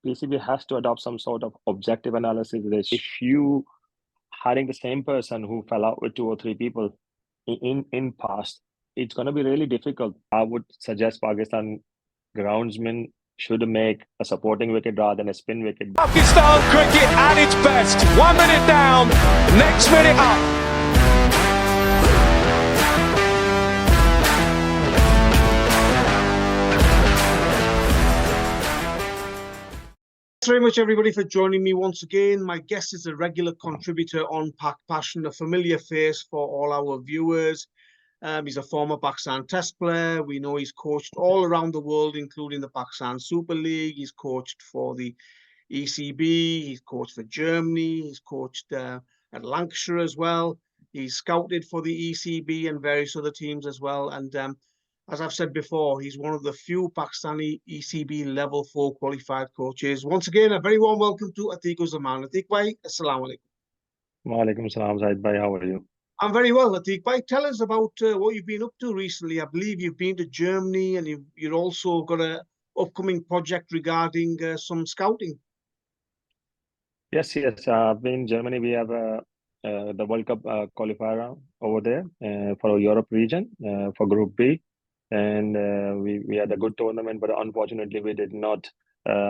PCB has to adopt some sort of objective analysis. If you hiring the same person who fell out with 2 or 3 people in past, it's going to be really difficult. I would suggest Pakistan groundsmen should make a supporting wicket rather than a spin wicket. Pakistan cricket at its best. 1 minute down, next minute up. Thanks very much, everybody, for joining me once again. My guest is a regular contributor on PakPassion, a familiar face for all our viewers. He's a former Pakistan Test player. We know he's coached all around the world, including the Pakistan Super League. He's coached for the ECB. He's coached for Germany. He's coached at Lancashire as well. He's scouted for the ECB and various other teams as well. And as I've said before, he's one of the few Pakistani ECB Level 4 qualified coaches. Once again, a very warm welcome to Atiq-uz-Zaman. Atiq bhai, assalamu alaikum. Wa alaikum assalam, Zaid bhai. How are you? I'm very well, Atiq bhai. Tell us about what you've been up to recently. I believe you've been to Germany and you've also got an upcoming project regarding some scouting. Yes. I've been in Germany. We have the World Cup qualifier over there for Europe region for Group B. And we had a good tournament, but unfortunately we did not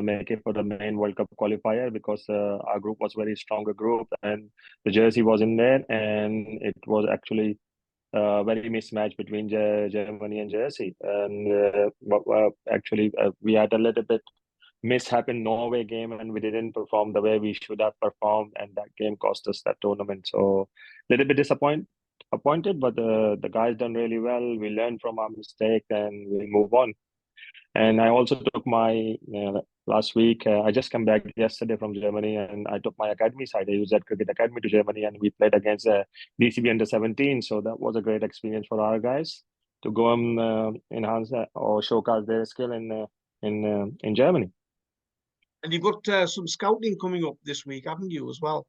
make it for the main World Cup qualifier because our group was very stronger group and the jersey was in there, and it was actually very mismatch between Germany and Jersey. And actually we had a little bit mishap in Norway game and we didn't perform the way we should have performed, and that game cost us that tournament. So a little bit disappointed, but the guys done really well. We learned from our mistake and we move on. And I also took my last week. I just came back yesterday from Germany, and I took my academy side. I used that cricket academy to Germany, and we played against ECB under 17. So that was a great experience for our guys to go and enhance or showcase their skill in Germany. And you've got some scouting coming up this week, haven't you, as well?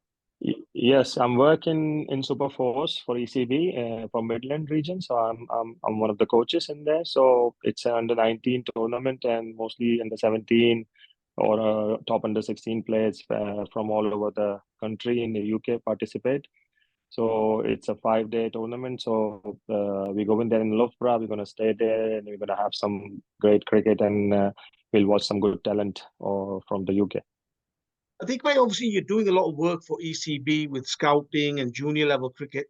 Yes, I'm working in Super Force for ECB for Midland region. So I'm one of the coaches in there. So it's an under 19 tournament, and mostly under 17 or top under 16 players from all over the country in the UK participate. So it's a 5-day tournament. So we go in there in Loughborough. We're going to stay there, and we're going to have some great cricket, and we'll watch some good talent from the UK. I think, mate, obviously you're doing a lot of work for ECB with scouting and junior level cricket.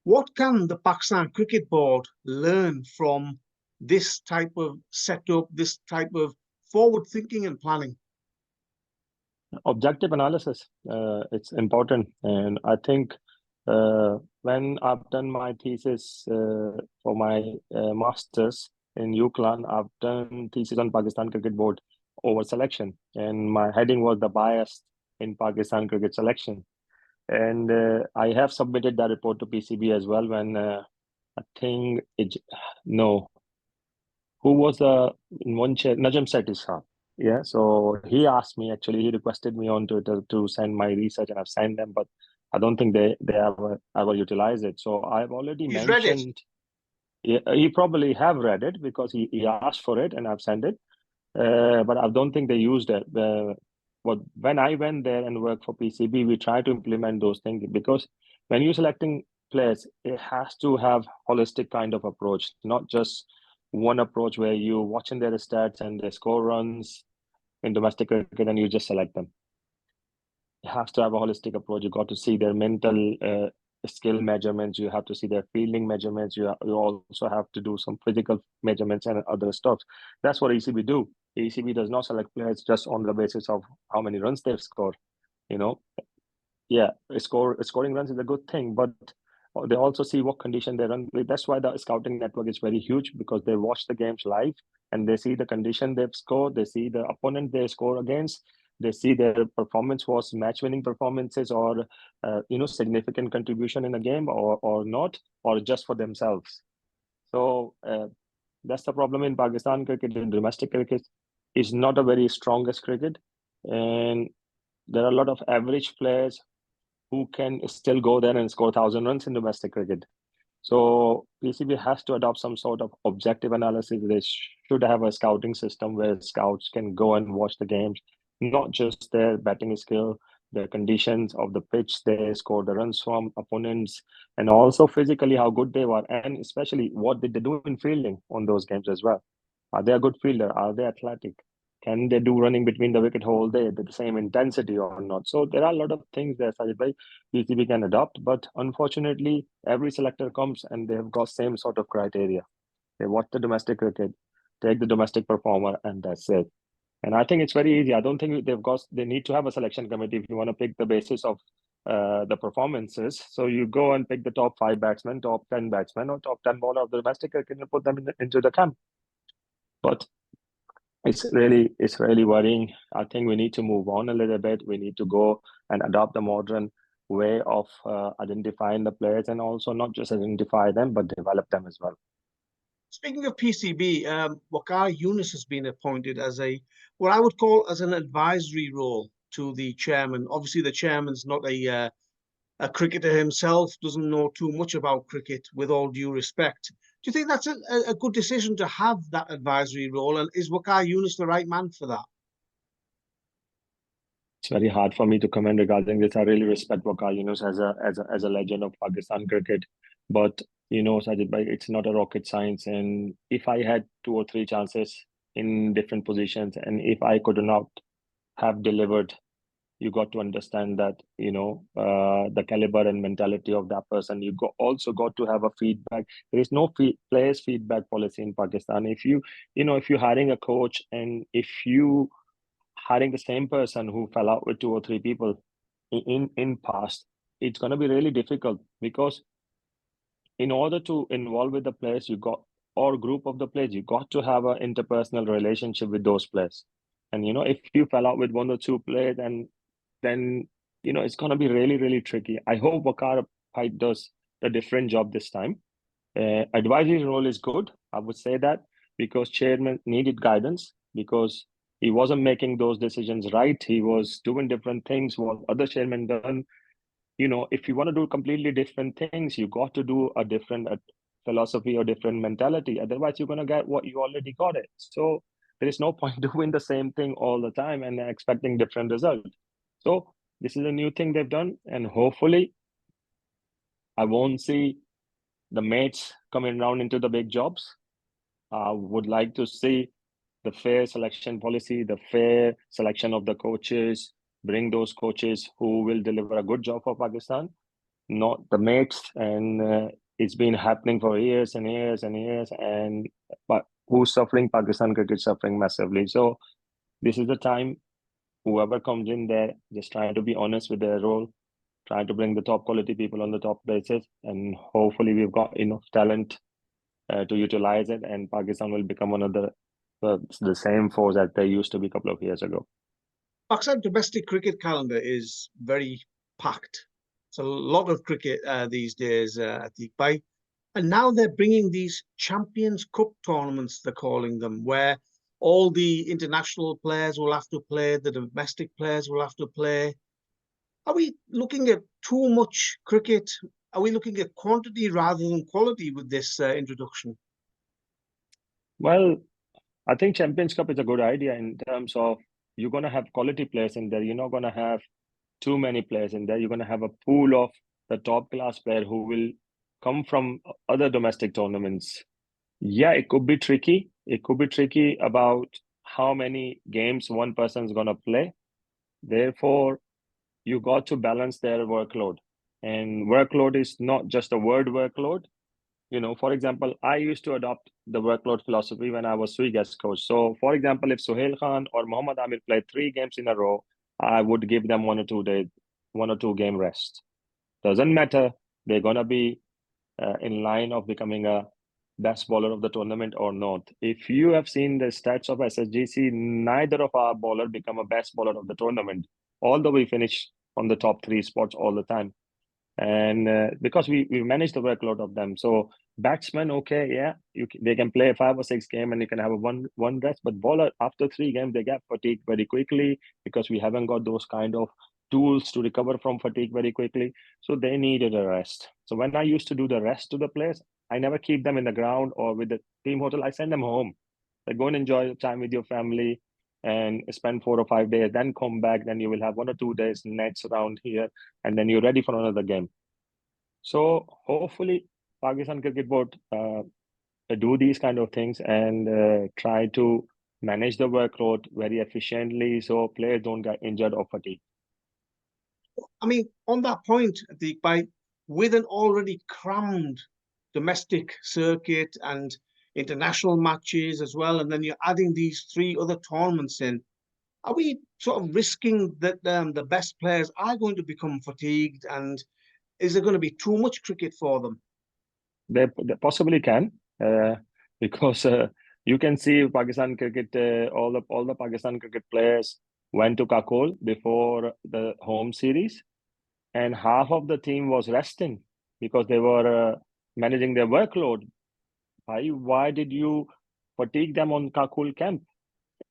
What can the Pakistan Cricket Board learn from this type of setup, this type of forward thinking and planning? Objective analysis, it's important. And I think when I've done my thesis for my master's in UCLan, I've done thesis on Pakistan Cricket Board over selection, and my heading was the bias in Pakistan cricket selection. And I have submitted that report to PCB as well when I think who was in one chair, Najam Sethi. Yeah, so he asked me, actually, he requested me on Twitter to send my research, and I've sent them, but I don't think they ever utilize it. So I've already mentioned. Yeah, he probably have read it because he asked for it and I've sent it. But I don't think they used it. But when I went there and worked for PCB, we try to implement those things, because when you're selecting players, it has to have holistic kind of approach, not just one approach where you're watching their stats and their score runs in domestic cricket and you just select them. It has to have a holistic approach. You got to see their mental skill measurements. You have to see their fielding measurements. You also have to do some physical measurements and other stuff. That's what ECB do. ECB does not select players just on the basis of how many runs they've scored. Yeah, scoring runs is a good thing, but they also see what condition they run. That's why the scouting network is very huge, because they watch the games live and they see the condition they've scored. They see the opponent they score against. They see their performance was match-winning performances or significant contribution in a game or not, or just for themselves. So that's the problem in Pakistan cricket. In domestic cricket is not a very strongest cricket, and there are a lot of average players who can still go there and score 1,000 runs in domestic cricket. So PCB has to adopt some sort of objective analysis. They should have a scouting system where scouts can go and watch the games not just their batting skill, the conditions of the pitch they scored the runs from, opponents, and also physically how good they were, and especially what did they do in fielding on those games as well. Are they a good fielder? Are they athletic? Can they do running between the wicket whole day at the same intensity or not? So there are a lot of things there, Sajid bhai, ECB can adopt, but unfortunately, every selector comes and they have got same sort of criteria. They watch the domestic cricket, take the domestic performer, and that's it. And I think it's very easy. I don't think they need to have a selection committee if you want to pick the basis of the performances. So you go and pick the top 5 batsmen, top 10 batsmen, or top 10 bowler of the domestic cricket and put them into the camp. But it's really worrying. I think we need to move on a little bit. We need to go and adopt the modern way of identifying the players, and also not just identify them but develop them as well. Speaking of PCB, Waqar Younis has been appointed as what I would call as an advisory role to the chairman. Obviously, the chairman's not a cricketer himself, doesn't know too much about cricket, with all due respect. Do you think that's a good decision to have that advisory role? And is Waqar Younis the right man for that? It's very hard for me to comment regarding this. I really respect Waqar Younis as a legend of Pakistan cricket, but Sajid bhai, it's not a rocket science. And if I had 2 or 3 chances in different positions, and if I could not have delivered, you got to understand that the caliber and mentality of that person. You also got to have a feedback. There is no players feedback policy in Pakistan. If if you're hiring a coach, and if you hiring the same person who fell out with 2 or 3 people in past, it's going to be really difficult, because in order to involve with the players, or group of the players, you got to have an interpersonal relationship with those players. And if you fell out with 1 or 2 players, and then it's going to be really, really tricky. I hope Waqar does a different job this time. Advisory role is good, I would say that, because chairman needed guidance, because he wasn't making those decisions right. He was doing different things what other chairman done. If you want to do completely different things, you got to do a different philosophy or different mentality. Otherwise, you're going to get what you already got it. So there is no point doing the same thing all the time and expecting different results. So this is a new thing they've done, and hopefully I won't see the mates coming around into the big jobs. I would like to see the fair selection policy, the fair selection of the coaches, bring those coaches who will deliver a good job for Pakistan, not the mates. And it's been happening for years and years and years. But who's suffering? Pakistan cricket suffering massively. So this is the time, whoever comes in there, just trying to be honest with their role, trying to bring the top quality people on the top places, and hopefully we've got enough talent to utilize it, and Pakistan will become one of the same force that they used to be a couple of years ago. Pakistan domestic cricket calendar is very packed. It's a lot of cricket these days, Atiq bhai. And now they're bringing these Champions Cup tournaments, they're calling them, where all the international players will have to play, the domestic players will have to play. Are we looking at too much cricket? Are we looking at quantity rather than quality with this introduction? Well, I think Champions Cup is a good idea in terms of you're going to have quality players in there. You're not going to have too many players in there. You're going to have a pool of the top class player who will come from other domestic tournaments. Yeah, it could be tricky. It could be tricky about how many games one person is going to play. Therefore, you got to balance their workload. And workload is not just a word workload. For example, I used to adopt the workload philosophy when I was Sui guest coach. So, for example, if Sohail Khan or Mohammad Amir played 3 games in a row, I would give them 1 or 2 days, 1 or 2 game rest. Doesn't matter. They're going to be in line of becoming a best bowler of the tournament or not. If you have seen the stats of SSGC, neither of our bowler become a best bowler of the tournament, although we finish on the top 3 spots all the time. And because we manage the workload of them. So batsmen, okay, yeah, they can play 5 or 6 games and you can have a one rest. But bowler, after 3 games, they get fatigued very quickly, because we haven't got those kind of tools to recover from fatigue very quickly. So they needed a rest. So when I used to do the rest to the players, I never keep them in the ground or with the team hotel. I send them home. Like, go and enjoy time with your family. and spend 4 or 5 days, then come back, then you will have 1 or 2 days nets around here, and then you're ready for another game. So hopefully Pakistan Cricket Board do these kind of things and try to manage the workload very efficiently so players don't get injured or fatigued. I mean, on that point, with an already crammed domestic circuit and international matches as well, and then you're adding these 3 other tournaments in, are we sort of risking that the best players are going to become fatigued, and is there going to be too much cricket for them? They possibly can, because you can see Pakistan cricket, all the Pakistan cricket players went to Kakul before the home series, and half of the team was resting because they were managing their workload. Why did you fatigue them on Kakul camp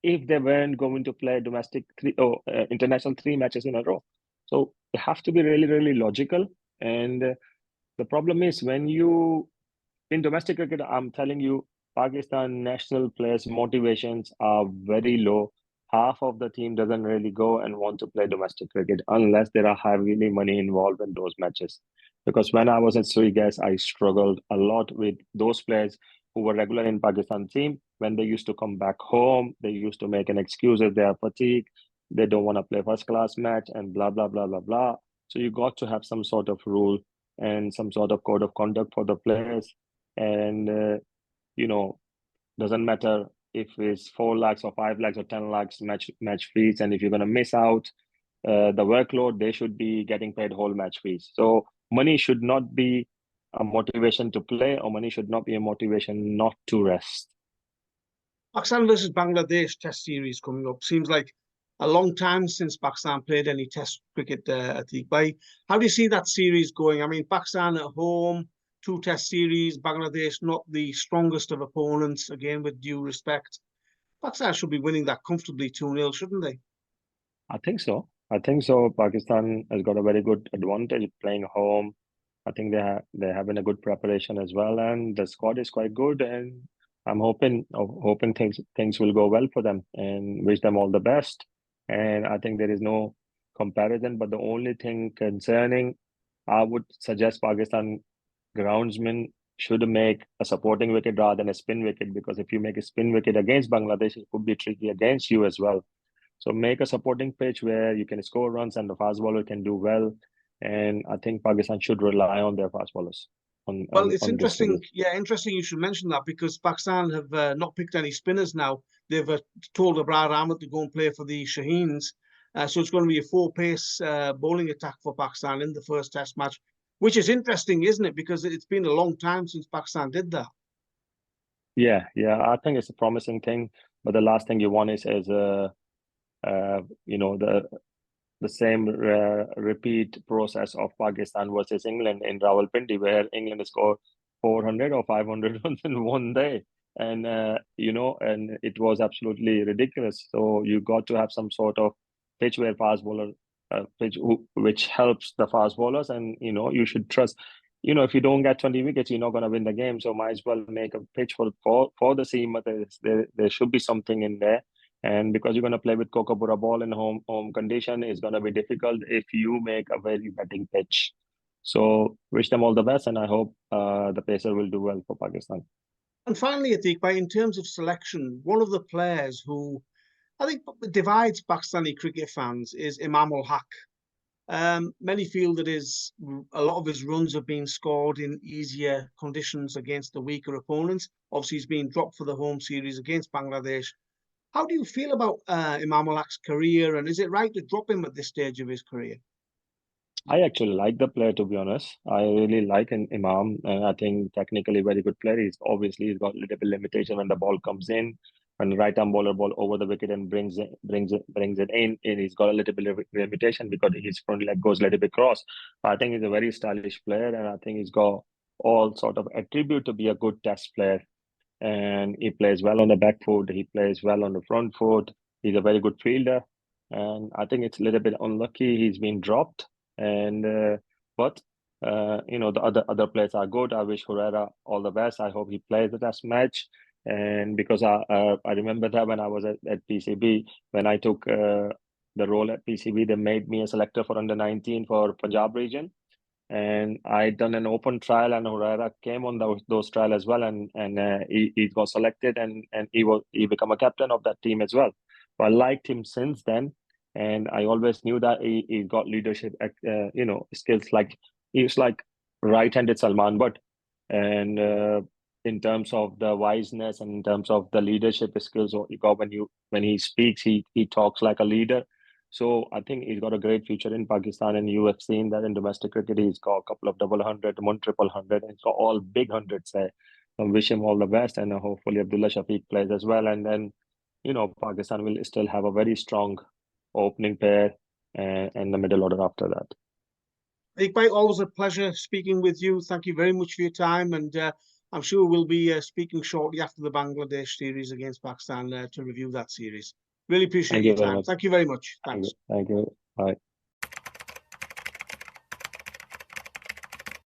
if they weren't going to play domestic international 3 matches in a row? So you have to be really, really logical. And the problem is when you in domestic cricket, I'm telling you, Pakistan national players' motivations are very low. Half of the team doesn't really go and want to play domestic cricket unless there are heavily money involved in those matches. Because when I was at Surigas, I struggled a lot with those players who were regular in Pakistan team. When they used to come back home, they used to make an excuse that they are fatigued, they don't want to play first class match, and blah blah blah blah blah. So you got to have some sort of rule and some sort of code of conduct for the players. And doesn't matter if it's 4 lakhs or 5 lakhs or 10 lakhs match fees, and if you're going to miss out the workload, they should be getting paid whole match fees. So money should not be a motivation to play, or money should not be a motivation not to rest. Pakistan versus Bangladesh Test series coming up. Seems like a long time since Pakistan played any Test cricket. Atiq, how do you see that series going? I mean, Pakistan at home, 2 Test series. Bangladesh not the strongest of opponents. Again, with due respect, Pakistan should be winning that comfortably 2-0, shouldn't they? I think so. Pakistan has got a very good advantage playing home. I think they're having a good preparation as well, and the squad is quite good. And I'm hoping things will go well for them, and wish them all the best. And I think there is no comparison, but the only thing concerning, I would suggest Pakistan groundsmen should make a supporting wicket rather than a spin wicket, because if you make a spin wicket against Bangladesh, it could be tricky against you as well. So make a supporting pitch where you can score runs and the fast bowler can do well. And I think Pakistan should rely on their fast bowlers. Well, it's on interesting. Yeah, interesting you should mention that, because Pakistan have not picked any spinners now. They've told Abrar Ahmed to go and play for the Shaheens. So it's going to be a 4-pace bowling attack for Pakistan in the first Test match, which is interesting, isn't it? Because it's been a long time since Pakistan did that. Yeah, I think it's a promising thing. But the last thing you want is the same repeat process of Pakistan versus England in Rawalpindi, where England scored 400 or 500 runs in one day. And and it was absolutely ridiculous. So you got to have some sort of pitch where fast bowler pitch which helps the fast bowlers, and you should trust. If you don't get 20 wickets, you're not going to win the game. So might as well make a pitch for the seam. There should be something in there. And because you're going to play with Kokapura ball in home condition, it's going to be difficult if you make a very betting pitch. So wish them all the best, and I hope the pacer will do well for Pakistan. And finally, Atiq, in terms of selection, one of the players who I think divides Pakistani cricket fans is Imam-ul-Haq. Many feel that a lot of his runs have been scored in easier conditions against the weaker opponents. Obviously, he's been dropped for the home series against Bangladesh. How do you feel about Imam-ul-Haq's career, and is it right to drop him at this stage of his career? I actually like the player, to be honest. I really like Imam, and I think technically very good player. He's got a little bit limitation when the ball comes in, when the right arm bowler ball over the wicket and brings it in, and he's got a little bit of limitation because his front leg goes a little bit cross. But I think he's a very stylish player, and I think he's got all sort of attribute to be a good Test player. And he plays well on the back foot. He plays well on the front foot. He's a very good fielder, and I think it's a little bit unlucky he's been dropped. And but the other players are good. I wish Hurraira all the best. I hope he plays the Test match, And because I remember that when I was at PCB, when I took the role at PCB, they made me a selector for under-19 for Punjab region. And I done an open trial, and Hurraira came on those trial as well, and he got selected, and he became a captain of that team as well. So I liked him since then, and I always knew that he got leadership, skills. Like he's like right-handed Salman, but and in terms of the wiseness and in terms of the leadership skills, what you got when he speaks, he talks like a leader. So I think he's got a great future in Pakistan, and you have seen that in domestic cricket, he's got a couple of double hundred, one triple hundred, and he's got all big hundreds there. So I wish him all the best, and hopefully Abdullah Shafiq plays as well, and then Pakistan will still have a very strong opening pair and the middle order after that. Iqbal, always a pleasure speaking with you. Thank you very much for your time, and I'm sure we'll be speaking shortly after the Bangladesh series against Pakistan to review that series. Really appreciate your time. Thank you very much. Thanks. Thank you. Bye.